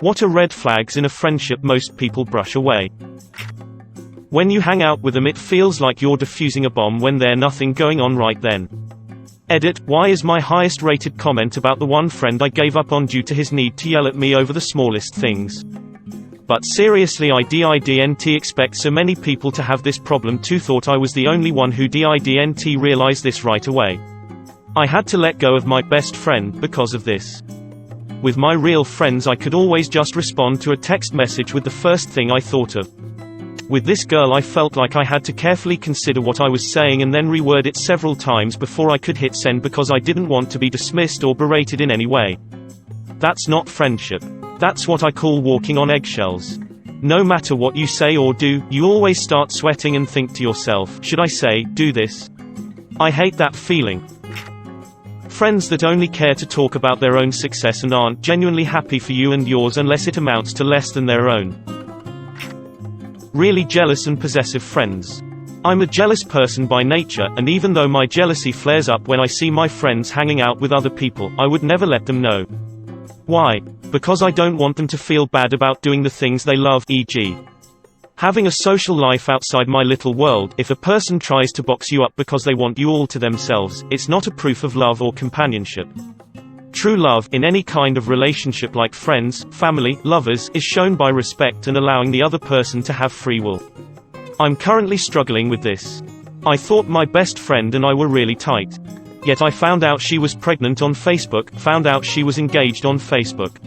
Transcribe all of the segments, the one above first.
What are red flags in a friendship most people brush away? When you hang out with them it feels like you're defusing a bomb when there's nothing going on right then. Edit, why is my highest rated comment about the one friend I gave up on due to his need to yell at me over the smallest things. But seriously, I didn't expect so many people to have this problem too. Thought I was the only one who didn't realize this right away. I had to let go of my best friend because of this. With my real friends I could always just respond to a text message with the first thing I thought of. With this girl I felt like I had to carefully consider what I was saying and then reword it several times before I could hit send because I didn't want to be dismissed or berated in any way. That's not friendship. That's what I call walking on eggshells. No matter what you say or do, you always start sweating and think to yourself, should I say, do this? I hate that feeling. Friends that only care to talk about their own success and aren't genuinely happy for you and yours unless it amounts to less than their own. Really jealous and possessive friends. I'm a jealous person by nature, and even though my jealousy flares up when I see my friends hanging out with other people, I would never let them know. Why? Because I don't want them to feel bad about doing the things they love, e.g. having a social life outside my little world. If a person tries to box you up because they want you all to themselves, it's not a proof of love or companionship. True love, in any kind of relationship like friends, family, lovers, is shown by respect and allowing the other person to have free will. I'm currently struggling with this. I thought my best friend and I were really tight. Yet I found out she was pregnant on Facebook, found out she was engaged on Facebook.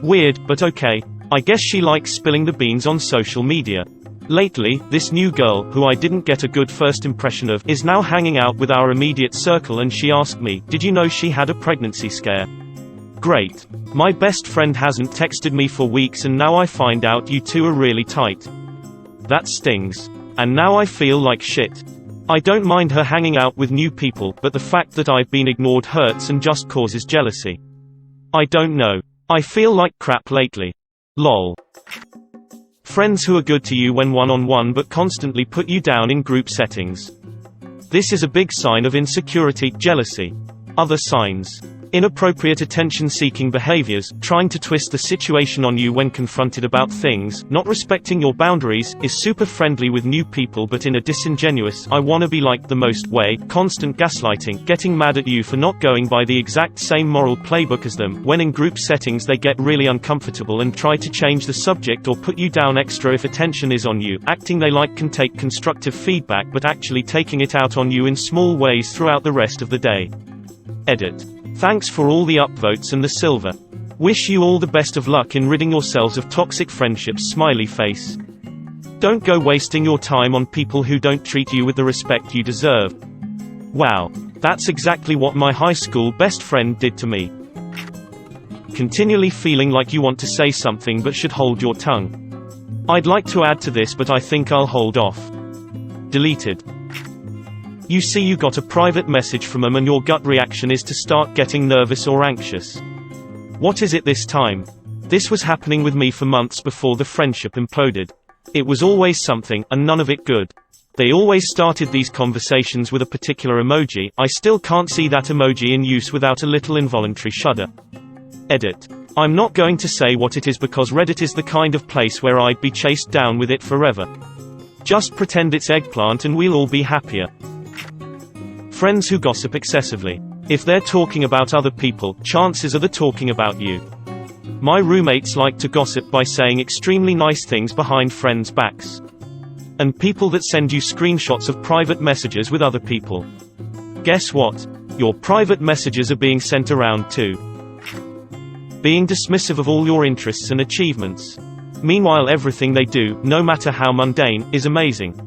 Weird, but okay. I guess she likes spilling the beans on social media. Lately, this new girl, who I didn't get a good first impression of, is now hanging out with our immediate circle and she asked me, did you know she had a pregnancy scare? Great. My best friend hasn't texted me for weeks and now I find out you two are really tight. That stings. And now I feel like shit. I don't mind her hanging out with new people, but the fact that I've been ignored hurts and just causes jealousy. I don't know. I feel like crap lately. Lol. Friends who are good to you when one-on-one but constantly put you down in group settings. This is a big sign of insecurity, jealousy. Other signs. Inappropriate attention-seeking behaviors, trying to twist the situation on you when confronted about things, not respecting your boundaries, is super friendly with new people but in a disingenuous, I wanna be like the most way, constant gaslighting, getting mad at you for not going by the exact same moral playbook as them. When in group settings they get really uncomfortable and try to change the subject or put you down extra if attention is on you, acting they like can take constructive feedback but actually taking it out on you in small ways throughout the rest of the day. Edit. Thanks for all the upvotes and the silver. Wish you all the best of luck in ridding yourselves of toxic friendships. Smiley face. Don't go wasting your time on people who don't treat you with the respect you deserve. Wow. That's exactly what my high school best friend did to me. Continually feeling like you want to say something but should hold your tongue. I'd like to add to this but I think I'll hold off. Deleted. You see you got a private message from them and your gut reaction is to start getting nervous or anxious. What is it this time? This was happening with me for months before the friendship imploded. It was always something, and none of it good. They always started these conversations with a particular emoji. I still can't see that emoji in use without a little involuntary shudder. Edit. I'm not going to say what it is because Reddit is the kind of place where I'd be chased down with it forever. Just pretend it's eggplant and we'll all be happier. Friends who gossip excessively. If they're talking about other people, chances are they're talking about you. My roommates like to gossip by saying extremely nice things behind friends' backs. And people that send you screenshots of private messages with other people. Guess what? Your private messages are being sent around too. Being dismissive of all your interests and achievements. Meanwhile everything they do, no matter how mundane, is amazing.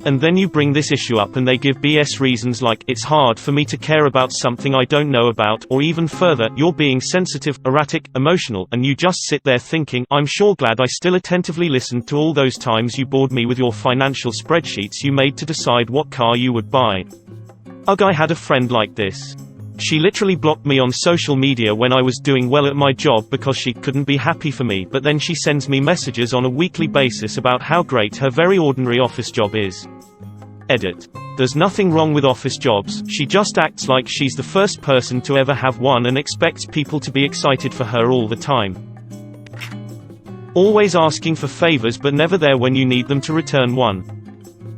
And then you bring this issue up and they give BS reasons like, it's hard for me to care about something I don't know about, or even further, you're being sensitive, erratic, emotional, and you just sit there thinking, I'm sure glad I still attentively listened to all those times you bored me with your financial spreadsheets you made to decide what car you would buy. Ugh, I had a friend like this. She literally blocked me on social media when I was doing well at my job because she couldn't be happy for me, but then she sends me messages on a weekly basis about how great her very ordinary office job is. Edit. There's nothing wrong with office jobs, she just acts like she's the first person to ever have one and expects people to be excited for her all the time. Always asking for favors but never there when you need them to return one.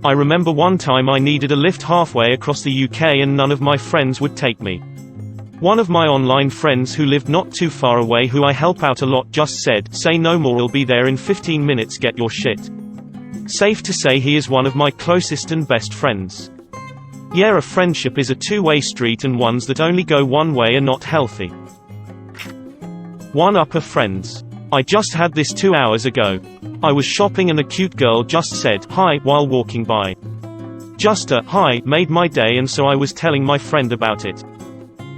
I remember one time I needed a lift halfway across the UK and none of my friends would take me. One of my online friends who lived not too far away, who I help out a lot, just said, "Say no more, I'll be there in 15 minutes, get your shit." Safe to say he is one of my closest and best friends. Yeah, a friendship is a two-way street, and ones that only go one way are not healthy. One-upper friends. I just had this 2 hours ago. I was shopping and a cute girl just said, "Hi," while walking by. Just a "hi" made my day, and so I was telling my friend about it.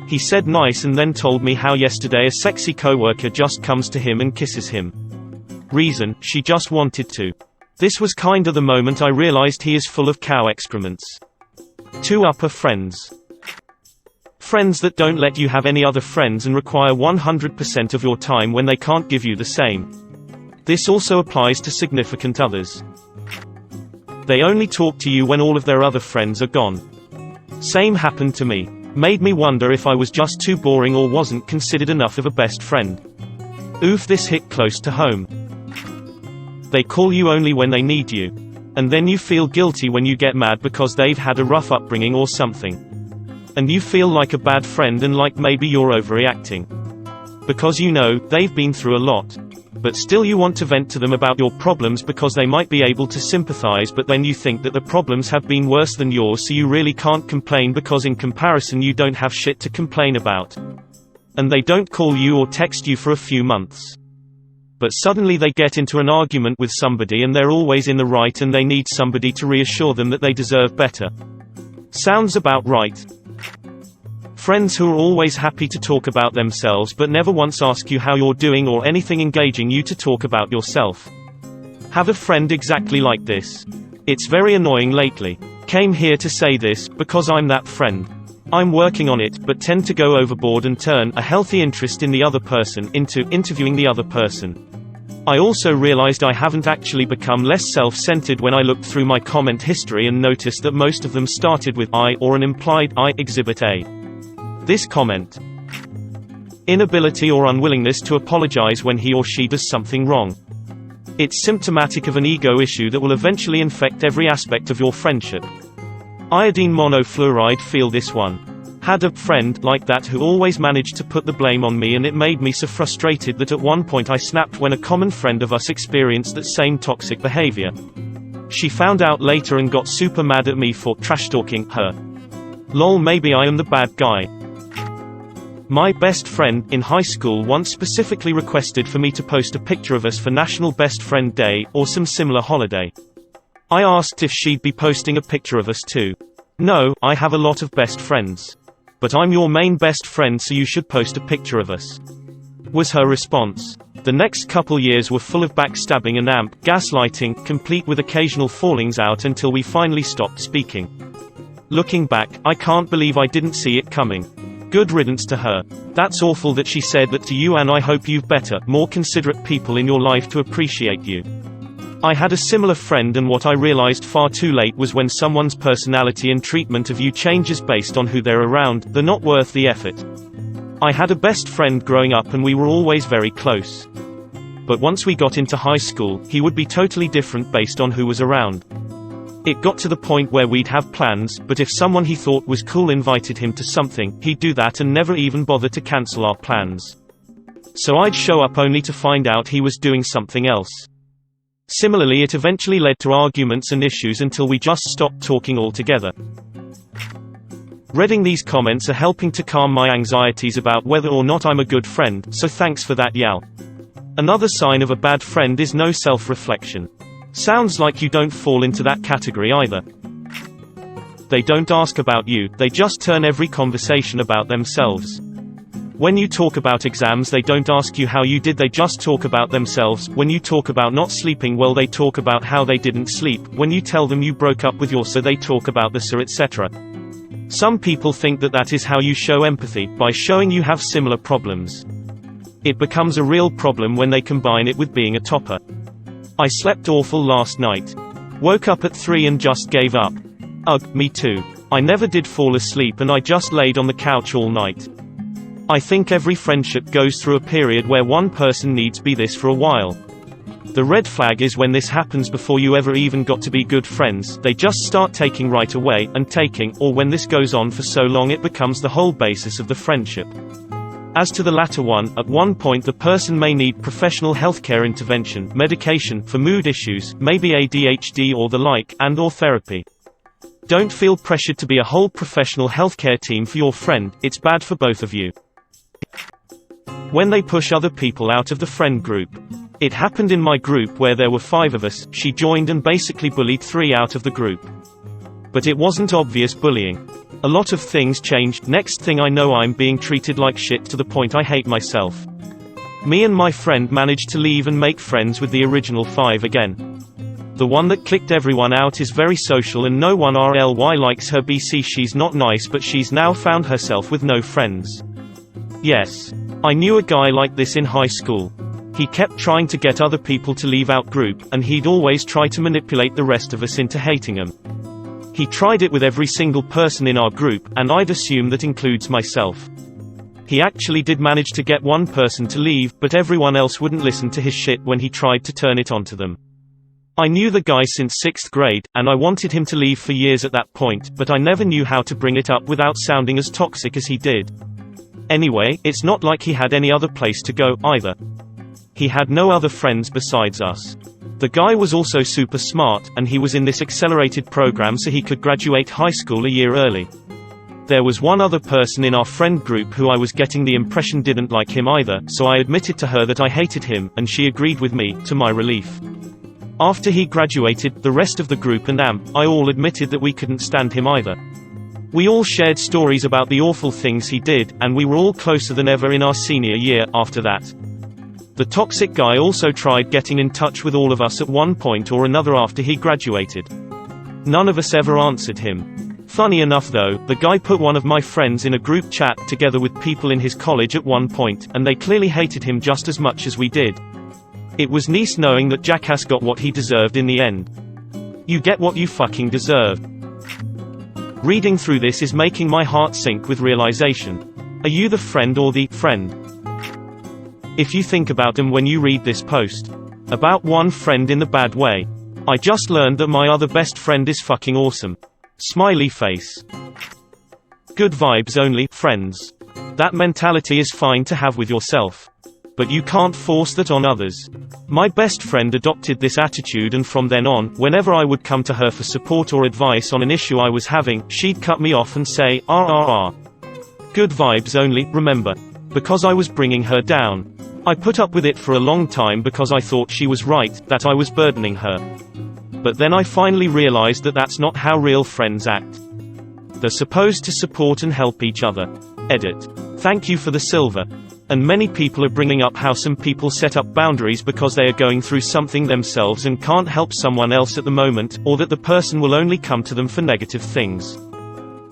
He said nice and then told me how yesterday a sexy coworker just comes to him and kisses him. Reason, she just wanted to. This was kinda the moment I realized he is full of cow excrements. Two-upper friends. Friends that don't let you have any other friends and require 100% of your time when they can't give you the same. This also applies to significant others. They only talk to you when all of their other friends are gone. Same happened to me. Made me wonder if I was just too boring or wasn't considered enough of a best friend. Oof, this hit close to home. They call you only when they need you. And then you feel guilty when you get mad because they've had a rough upbringing or something. And you feel like a bad friend and like maybe you're overreacting. Because you know, they've been through a lot. But still you want to vent to them about your problems because they might be able to sympathize, but then you think that the problems have been worse than yours, so you really can't complain because in comparison you don't have shit to complain about. And they don't call you or text you for a few months. But suddenly they get into an argument with somebody and they're always in the right and they need somebody to reassure them that they deserve better. Sounds about right. Friends who are always happy to talk about themselves but never once ask you how you're doing or anything engaging you to talk about yourself. Have a friend exactly like this. It's very annoying lately. Came here to say this, because I'm that friend. I'm working on it, but tend to go overboard and turn a healthy interest in the other person into interviewing the other person. I also realized I haven't actually become less self-centered when I looked through my comment history and noticed that most of them started with I or an implied I. Exhibit A. This comment. Inability or unwillingness to apologize when he or she does something wrong. It's symptomatic of an ego issue that will eventually infect every aspect of your friendship. Iodine monofluoride, feel this one. Had a friend like that who always managed to put the blame on me, and it made me so frustrated that at one point I snapped when a common friend of us experienced that same toxic behavior. She found out later and got super mad at me for trash talking her. Lol, maybe I am the bad guy. My best friend in high school once specifically requested for me to post a picture of us for National Best Friend Day, or some similar holiday. I asked if she'd be posting a picture of us too. No, I have a lot of best friends. But I'm your main best friend, so you should post a picture of us, was her response. The next couple years were full of backstabbing and gaslighting, complete with occasional fallings out until we finally stopped speaking. Looking back, I can't believe I didn't see it coming. Good riddance to her. That's awful that she said that to you, and I hope you've better, more considerate people in your life to appreciate you. I had a similar friend, and what I realized far too late was when someone's personality and treatment of you changes based on who they're around, they're not worth the effort. I had a best friend growing up and we were always very close. But once we got into high school, he would be totally different based on who was around. It got to the point where we'd have plans, but if someone he thought was cool invited him to something, he'd do that and never even bother to cancel our plans. So I'd show up only to find out he was doing something else. Similarly, it eventually led to arguments and issues until we just stopped talking altogether. Reading these comments are helping to calm my anxieties about whether or not I'm a good friend, so thanks for that, Yal. Another sign of a bad friend is no self-reflection. Sounds like you don't fall into that category either. They don't ask about you, they just turn every conversation about themselves. When you talk about exams, they don't ask you how you did, they just talk about themselves. When you talk about not sleeping well, they talk about how they didn't sleep. When you tell them you broke up with your so, they talk about the so, etc. Some people think that that is how you show empathy, by showing you have similar problems. It becomes a real problem when they combine it with being a topper. I slept awful last night. Woke up at 3 and just gave up. Ugh, me too. I never did fall asleep and I just laid on the couch all night. I think every friendship goes through a period where one person needs be this for a while. The red flag is when this happens before you ever even got to be good friends, they just start taking right away, and taking, or when this goes on for so long it becomes the whole basis of the friendship. As to the latter one, at one point the person may need professional healthcare intervention, medication for mood issues, maybe ADHD or the like, and/or therapy. Don't feel pressured to be a whole professional healthcare team for your friend, it's bad for both of you. When they push other people out of the friend group. It happened in my group where there were 5 of us, she joined and basically bullied 3 out of the group. But it wasn't obvious bullying. A lot of things changed, next thing I know I'm being treated like shit to the point I hate myself. Me and my friend managed to leave and make friends with the original 5 again. The one that clicked everyone out is very social and no one RLY likes her BC. She's not nice but she's now found herself with no friends. Yes. I knew a guy like this in high school. He kept trying to get other people to leave out group, and he'd always try to manipulate the rest of us into hating him. He tried it with every single person in our group, and I'd assume that includes myself. He actually did manage to get one person to leave, but everyone else wouldn't listen to his shit when he tried to turn it onto them. I knew the guy since 6th grade, and I wanted him to leave for years at that point, but I never knew how to bring it up without sounding as toxic as he did. Anyway, it's not like he had any other place to go, either. He had no other friends besides us. The guy was also super smart, and he was in this accelerated program so he could graduate high school a year early. There was one other person in our friend group who I was getting the impression didn't like him either, so I admitted to her that I hated him, and she agreed with me, to my relief. After he graduated, the rest of the group and I all admitted that we couldn't stand him either. We all shared stories about the awful things he did, and we were all closer than ever in our senior year after that. The toxic guy also tried getting in touch with all of us at one point or another after he graduated. None of us ever answered him. Funny enough though, the guy put one of my friends in a group chat together with people in his college at one point, and they clearly hated him just as much as we did. It was nice knowing that Jackass got what he deserved in the end. You get what you fucking deserve. Reading through this is making my heart sink with realization. Are you the friend or the friend? If you think about them when you read this post. About one friend in the bad way. I just learned that my other best friend is fucking awesome. Smiley face. Good vibes only, friends. That mentality is fine to have with yourself. But you can't force that on others. My best friend adopted this attitude, and from then on, whenever I would come to her for support or advice on an issue I was having, she'd cut me off and say, Good vibes only, remember. Because I was bringing her down. I put up with it for a long time because I thought she was right, that I was burdening her. But then I finally realized that that's not how real friends act. They're supposed to support and help each other. Edit. Thank you for the silver. And many people are bringing up how some people set up boundaries because they are going through something themselves and can't help someone else at the moment, or that the person will only come to them for negative things.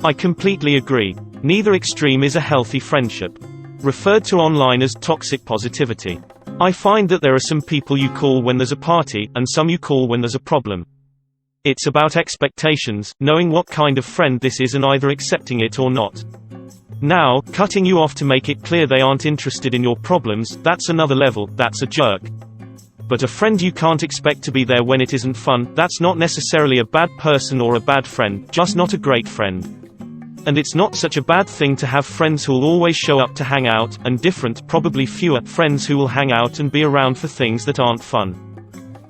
I completely agree. Neither extreme is a healthy friendship. Referred to online as toxic positivity. I find that there are some people you call when there's a party, and some you call when there's a problem. It's about expectations, knowing what kind of friend this is and either accepting it or not. Now, cutting you off to make it clear they aren't interested in your problems, that's another level, that's a jerk. But a friend you can't expect to be there when it isn't fun, that's not necessarily a bad person or a bad friend, just not a great friend. And it's not such a bad thing to have friends who'll always show up to hang out, and different, probably fewer, friends who will hang out and be around for things that aren't fun.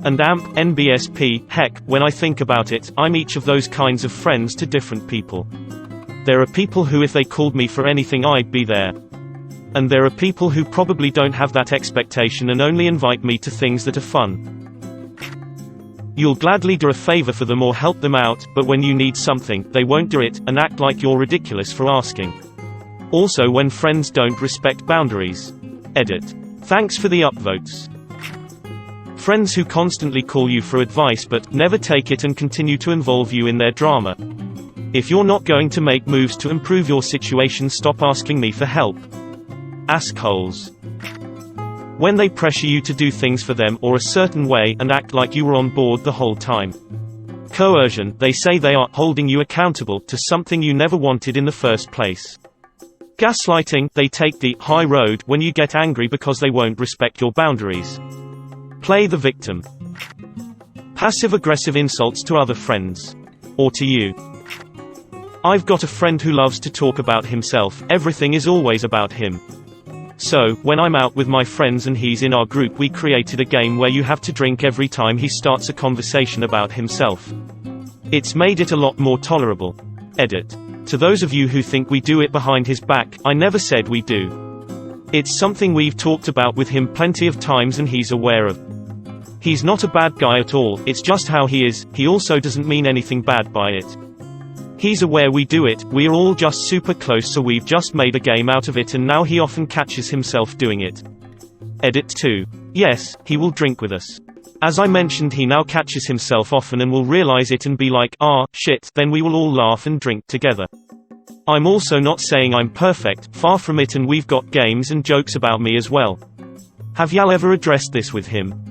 And NBSP, heck, when I think about it, I'm each of those kinds of friends to different people. There are people who if they called me for anything I'd be there. And there are people who probably don't have that expectation and only invite me to things that are fun. You'll gladly do a favor for them or help them out, but when you need something, they won't do it, and act like you're ridiculous for asking. Also when friends don't respect boundaries. Edit. Thanks for the upvotes. Friends who constantly call you for advice but never take it and continue to involve you in their drama. If you're not going to make moves to improve your situation, stop asking me for help. Assholes. When they pressure you to do things for them or a certain way and act like you were on board the whole time. Coercion, they say they are holding you accountable to something you never wanted in the first place. Gaslighting, they take the high road when you get angry because they won't respect your boundaries. Play the victim. Passive-aggressive insults to other friends. Or to you. I've got a friend who loves to talk about himself, everything is always about him. So, when I'm out with my friends and he's in our group, we created a game where you have to drink every time he starts a conversation about himself. It's made it a lot more tolerable. Edit. To those of you who think we do it behind his back, I never said we do. It's something we've talked about with him plenty of times and he's aware of. He's not a bad guy at all, it's just how he is, he also doesn't mean anything bad by it. He's aware we do it, we're all just super close, so we've just made a game out of it, and now he often catches himself doing it. Edit 2. Yes, he will drink with us. As I mentioned, he now catches himself often and will realize it and be like, ah, shit, then we will all laugh and drink together. I'm also not saying I'm perfect, far from it, and we've got games and jokes about me as well. Have y'all ever addressed this with him?